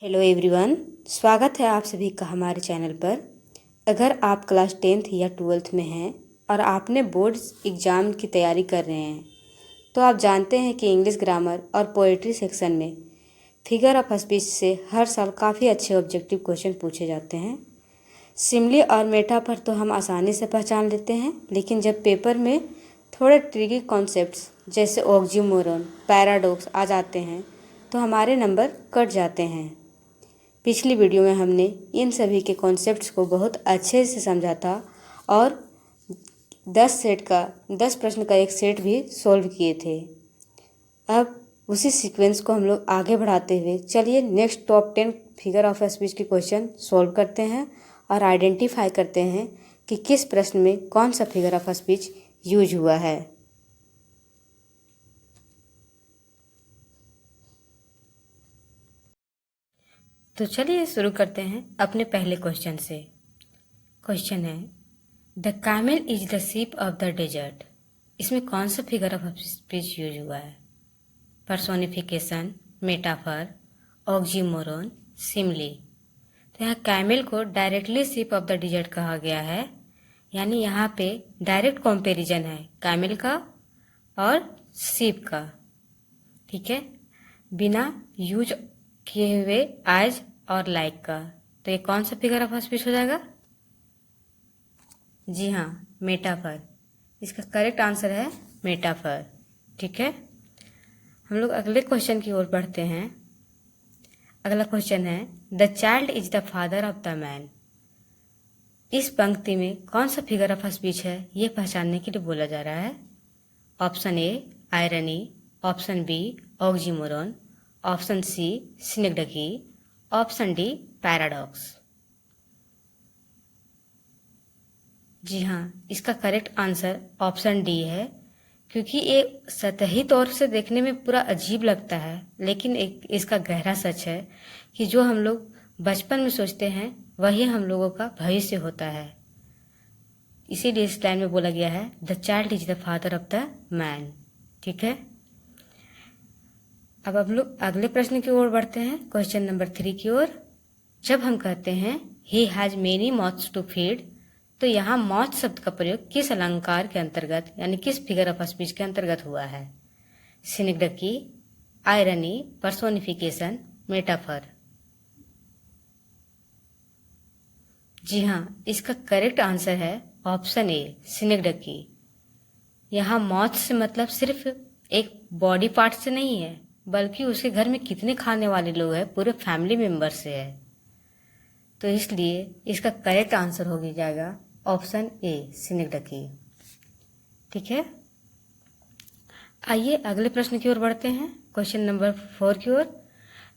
Hello everyone, स्वागत है आप सभी का हमारे चैनल पर। अगर आप क्लास 10th या 12th में हैं और आपने बोर्ड एग्ज़ाम की तैयारी कर रहे हैं तो आप जानते हैं कि इंग्लिश ग्रामर और पोएट्री सेक्शन में फिगर ऑफ स्पीच से हर साल काफ़ी अच्छे ऑब्जेक्टिव क्वेश्चन पूछे जाते हैं। सिमिली और मेटाफर तो हम आसानी से पहचान लेते हैं, लेकिन जब पेपर में थोड़े ट्रिकी कॉन्सेप्ट्स जैसे ऑक्सीमोरन, पैराडॉक्स आ जाते हैं तो हमारे नंबर कट जाते हैं। पिछली वीडियो में हमने इन सभी के कॉन्सेप्ट्स को बहुत अच्छे से समझा था और 10 प्रश्न का एक सेट भी सॉल्व किए थे। अब उसी सीक्वेंस को हम लोग आगे बढ़ाते हुए चलिए next top 10 figure of speech के क्वेश्चन सॉल्व करते हैं और आइडेंटिफाई करते हैं कि किस प्रश्न में कौन सा फिगर ऑफ स्पीच यूज हुआ है। तो चलिए शुरू करते हैं अपने पहले क्वेश्चन से। क्वेश्चन है, the camel is the ship of the desert. इसमें कौन सा फिगर ऑफ स्पीच यूज हुआ है? Personification, metaphor, oxymoron, simile. तो यहाँ कैमल को directly ship of the desert कहा गया है, यानी यहाँ पे डायरेक्ट कंपैरिजन है कैमल का और शीप का। ठीक है, बिना यूज किए हुए एज और लाइक का। तो ये कौन सा फिगर ऑफ स्पीच हो जाएगा? जी हाँ, मेटाफर। इसका करेक्ट आंसर है मेटाफर। ठीक है, हम लोग अगले क्वेश्चन की ओर बढ़ते हैं। अगला क्वेश्चन है, the child is the father of the man. इस पंक्ति में कौन सा फिगर ऑफ स्पीच है ये पहचानने के लिए बोला जा रहा है। Option A irony, option B oxymoron, option C synecdoche, option D paradox. जी हाँ, इसका करेक्ट आंसर ऑप्शन डी है, क्योंकि ये सतही तौर से देखने में पूरा अजीब लगता है, लेकिन एक इसका गहरा सच है कि जो हम लोग बचपन में सोचते हैं वही हम लोगों का भविष्य होता है। इसीलिए इस लाइन में बोला गया है the child is the father of the man. ठीक है, अब हम लोग अगले प्रश्न की ओर बढ़ते हैं, क्वेश्चन नंबर 3 की ओर। जब हम कहते हैं he has many mouths to feed, तो यहाँ मॉथ शब्द का प्रयोग किस अलंकार के अंतर्गत यानी किस फिगर ऑफ स्पीच के अंतर्गत हुआ है? सिनेक्डकी, आयरनी, पर्सोनिफिकेशन, मेटाफर। जी हाँ, इसका करेक्ट आंसर है ऑप्शन ए सिनेक्डकी। यहाँ मॉथ से मतलब सिर्फ एक बॉडी पार्ट से नहीं है, बल्कि उसके घर में कितने खाने वाले लोग हैं पूरे फैमिली मेंबर से है। तो इसलिए इसका करेक्ट आंसर हो जाएगा ऑप्शन ए सिनेक्डकी। ठीक है, आइए अगले प्रश्न की ओर बढ़ते हैं, क्वेश्चन नंबर 4 की ओर।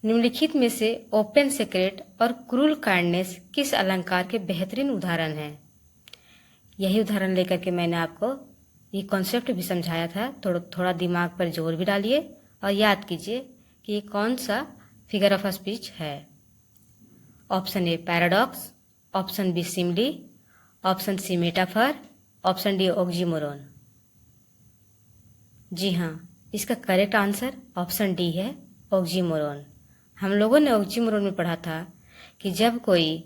निम्नलिखित में से ओपन सीक्रेट और क्रूल काइंडनेस किस अलंकार के बेहतरीन उदाहरण हैं? यही उदाहरण लेकर के मैंने आपको ये कॉन्सेप्ट भी समझाया था। थोड़ा दिमाग पर जोर भी डालिए और याद कीजिए कि ये कौन सा फिगर ऑफ स्पीच है। Option A paradox, option B simile, option C metaphor, option D oxymoron. जी हाँ, इसका करेक्ट आंसर ऑप्शन डी है ऑक्सीमोरन। हम लोगों ने ऑक्सीमोरन में पढ़ा था कि जब कोई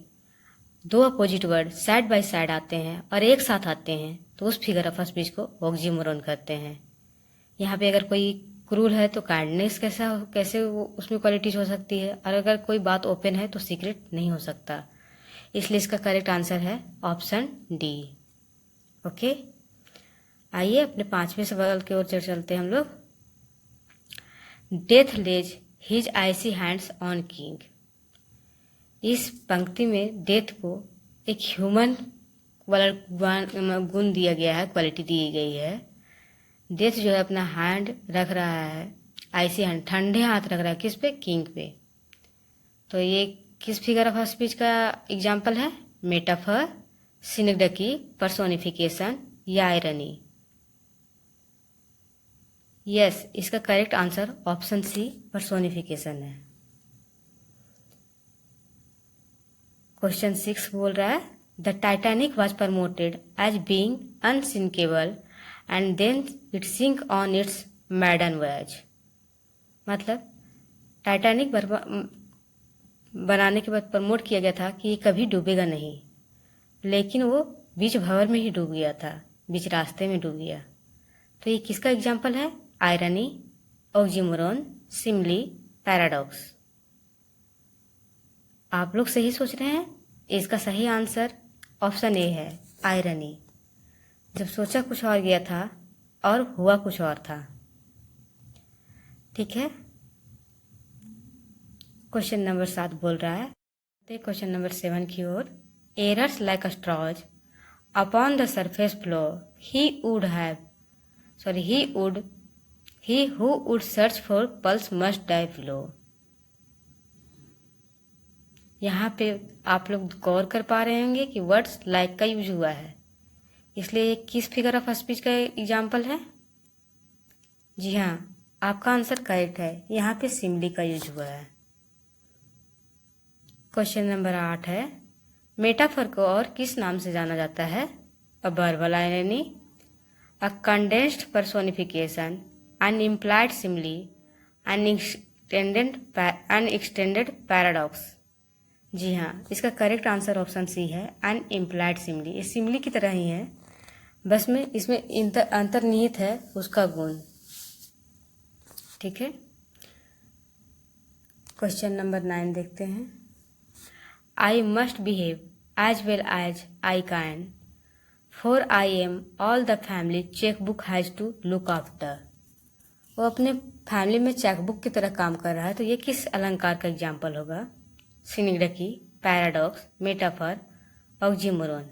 दो opposite ward side by side आते हैं और एक साथ आते हैं तो उस फिगर ऑफ स्पीच को ऑक्सीमोरन कहते हैं। यहाँ पे अगर कोई क्रूर है तो काइंडनेस कैसे वो उसमें क्वालिटीज हो सकती है, और अगर कोई बात ओपन है तो सीक्रेट नहीं हो सकता। इसलिए इसका करेक्ट आंसर है ऑप्शन डी। ओके, आइए अपने 5वें सवाल की ओर चलते हैं हम लोग। Death lays his icy hands on king. इस पंक्ति में डेथ को एक ह्यूमन गुण दिया गया है, क्वालिटी दी गई है। डेथ जो है अपना हैंड रख रहा है, आइसी हैंड, ठंडे हाथ रख रहा है किस पे? किंग पे। तो ये किस फिगर ऑफ स्पीच का एग्जाम्पल है? मेटाफर, सिनेक्डकी, पर्सोनिफिकेशन या आयरनी। यस, इसका correct answer option C personification है। क्वेश्चन 6 बोल रहा है, the Titanic was promoted as being unsinkable and then it sink on its maiden voyage. मतलब टाइटैनिक बनाने के बाद प्रमोट किया गया था कि ये कभी डूबेगा नहीं, लेकिन वो बीच भंवर में ही डूब गया था, बीच रास्ते में डूब गया। तो ये किसका एग्जाम्पल है? Irony, oxymoron, simile, paradox. आप लोग सही सोच रहे हैं। इसका सही आंसर ऑप्शन ए है, आयरनी। जब सोचा कुछ और गया था और हुआ कुछ और था। ठीक है। क्वेश्चन नंबर 7 बोल रहा है, क्वेश्चन नंबर 7 की ओर। Errors like straws upon the surface flow he who would search for pearls must dive below. यहाँ पे आप लोग गौर कर पा रहे होंगे कि वर्ड्स लाइक का यूज हुआ है, इसलिए ये किस फिगर ऑफ स्पीच का एग्जाम्पल है? जी हाँ, आपका आंसर करेक्ट है। यहाँ पे सिमिली का यूज हुआ है। क्वेश्चन नंबर 8 है, मेटाफर को और किस नाम से जाना जाता है? A verbal irony, a condensed personification, an implied simile, an extended paradox. जी हाँ, इसका करेक्ट आंसर ऑप्शन सी है, एन इम्प्लाइड सिमिली। ये सिमिली की तरह ही है, बस में इसमें अंतर्निहित है उसका गुण। ठीक है। क्वेश्चन नंबर 9 देखते हैं। I must behave as well as I can, for I am all the family checkbook has to look after. वो अपने फैमिली में चेकबुक की तरह काम कर रहा है, तो ये किस अलंकार का एग्जाम्पल होगा? सिनिग्डकी, पैराडॉक्स, मेटाफर, ऑक्सीमोरॉन।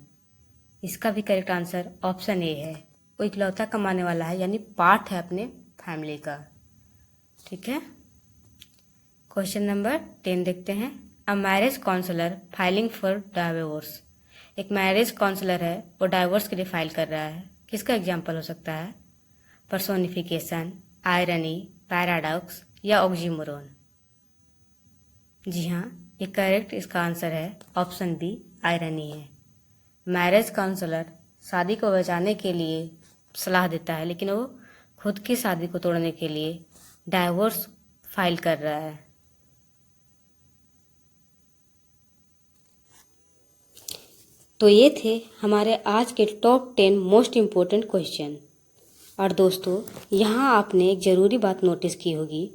इसका भी करेक्ट आंसर ऑप्शन ए है। वो इकलौता कमाने वाला है, यानी पार्ट है अपने फैमिली का। ठीक है। क्वेश्चन नंबर 10 देखते हैं। A marriage counsellor filing for divorce. एक मैरिज काउंसलर है, वो डाइवोर्स के लिए फाइल कर रहा है। किसका एग्जाम्पल हो सकता है? पर्सोनिफिकेशन, आयरनी, पैराडॉक्स या ऑक्सीमोरॉन। जी हाँ, ये करेक्ट इसका आंसर है ऑप्शन बी, आयरनी है। मैरिज काउंसलर शादी को बचाने के लिए सलाह देता है, लेकिन वो खुद की शादी को तोड़ने के लिए डाइवोर्स फाइल कर रहा है। तो ये थे हमारे आज के टॉप 10 मोस्ट इम्पोर्टेंट क्वेश्चन। और दोस्तों, यहाँ आपने एक ज़रूरी बात नोटिस की होगी,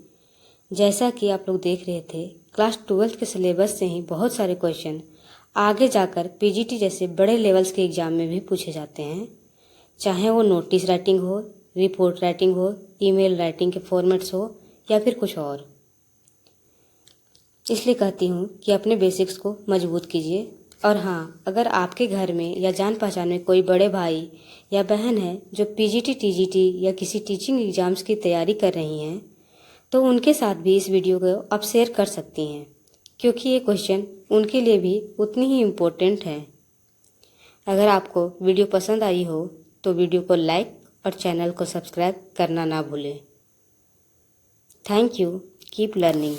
जैसा कि आप लोग देख रहे थे, क्लास 12 के सिलेबस से ही बहुत सारे क्वेश्चन आगे जाकर पीजीटी जैसे बड़े लेवल्स के एग्ज़ाम में भी पूछे जाते हैं, चाहे वो नोटिस राइटिंग हो, रिपोर्ट राइटिंग हो, ईमेल राइटिंग के फॉर्मेट्स हो या फिर कुछ और। इसलिए कहती हूँ कि अपने बेसिक्स को मजबूत कीजिए। और हाँ, अगर आपके घर में या जान पहचान में कोई बड़े भाई या बहन है जो पीजीटी, टीजीटी या किसी टीचिंग एग्ज़ाम्स की तैयारी कर रही हैं, तो उनके साथ भी इस वीडियो को आप शेयर कर सकती हैं, क्योंकि ये क्वेश्चन उनके लिए भी उतनी ही इम्पोर्टेंट है। अगर आपको वीडियो पसंद आई हो तो वीडियो को लाइक और चैनल को सब्सक्राइब करना ना भूलें। Thank you. Keep learning.